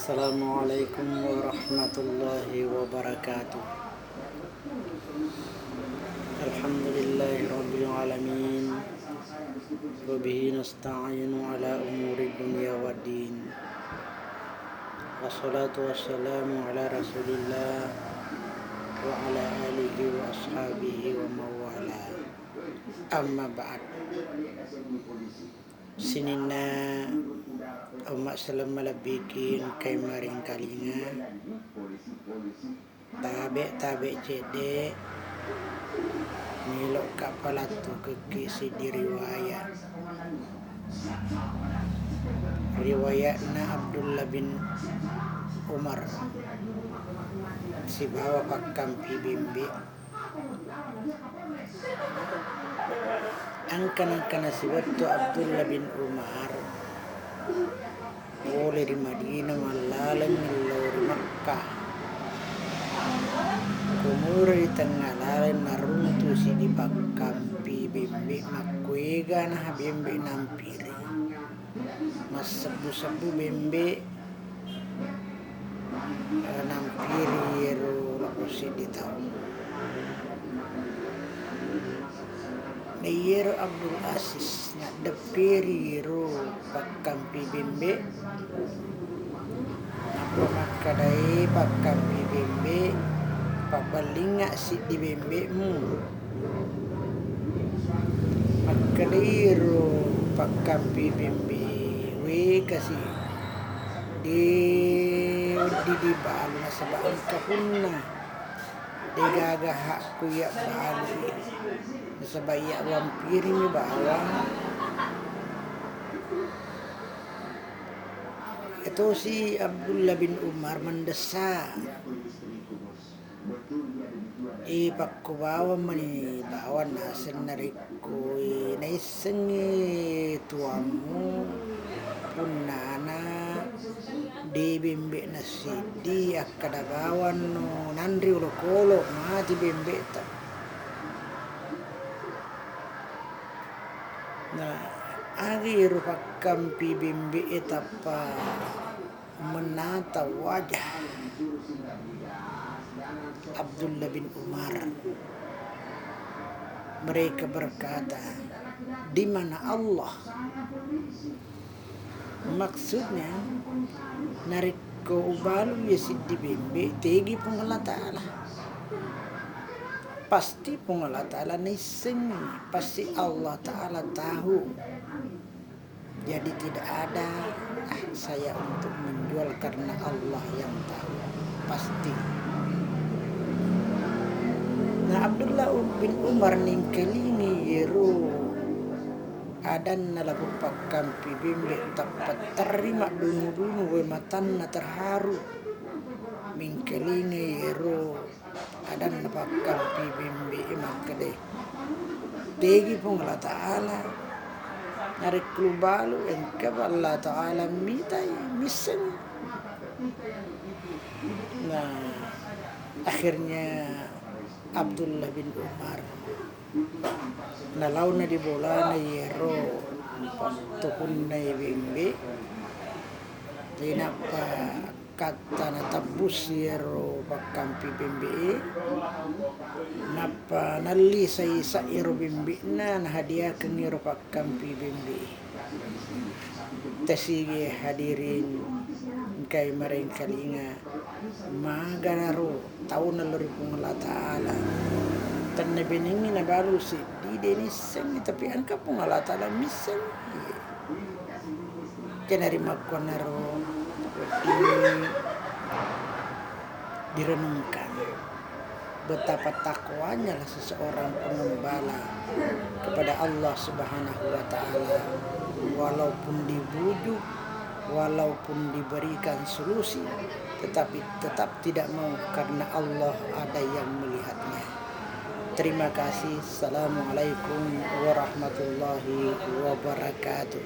Assalamualaikum warahmatullahi wabarakatuh. Alhamdulillahi rabbil alamin. Wa bihi nasta'inu ala umuri dunya waddin. Wassalatu wassalamu ala Rasulillah wa ala alihi wa ashabihi wa mawala. Amma ba'd. Sinina umat selama bikin kay maring kalinga tabe cede nilok kapalatu kekisi di riwayatna Abdullah bin Umar si bawa pakampi bimbi angkan si waktu Abdullah bin Umar boleh di Madinah malalang di Makkah kumur di tengah lalan naruntu si di pakampi bimbi makuega nah bimbi nampiri masabu bimbi nampiri ro si di tahu Nayero Abdul Aziz na depiri ro pakampi bimbi napa makadai pakampi bimbi pabalinga si di bimbi makadai ro pakampi bimbi we kasi di balu na sa baang kahuna di gagahak kuya balu sabaya wampiri ni bawang itu si Abdullah bin Umar mendesak ipakkubawa mani bawan nasen nariku naisengi tuamu punana di bimbe nasidi akada bawan no nandri ulo kolo mati bimbe ta. Nah, akhir pakampi bimbi etapa menata wajah Abdullah bin Umar. Mereka berkata, di mana Allah? Maksudnya narik ke ubalu yesid di bimbi tegi pengalat ta'ala. Pasti pengalat ta'ala niseng, pasti Allah ta'ala tahu. Jadi tidak ada saya untuk menjual karena Allah yang tahu. Pasti. Nah Abdullah bin Umar ningkelingi yeru adan nalabu pakampi bimbe tapat terima dunu we matanna terharu mingkelingi yeru adan pakampi bimbi makade tegi pun Allah Ta'ala narik klubalu engkau Allah Ta'ala misen. Nah akhirnya Abdullah bin Umar nalaw na di bola na yero tukun na bimbi tinapa kata na tabus yero pakampi bimbi napa nali sa isa yero bimbi na hadiah kang yero pakampi bimbi tasige hadirin kay maring kalinga maganaro taon na lori kong Allah Ta'ala tan na biningi na baru si di denisen tapi angka pong Allah Ta'ala misen kenari magkonaro direnungkan betapa takwanya lah seseorang pengembala kepada Allah Subhanahu wa Ta'ala, walaupun dibujuk, walaupun diberikan solusi, tetapi tetap tidak mau karena Allah ada yang melihatnya. Terima kasih. Assalamualaikum warahmatullahi wabarakatuh.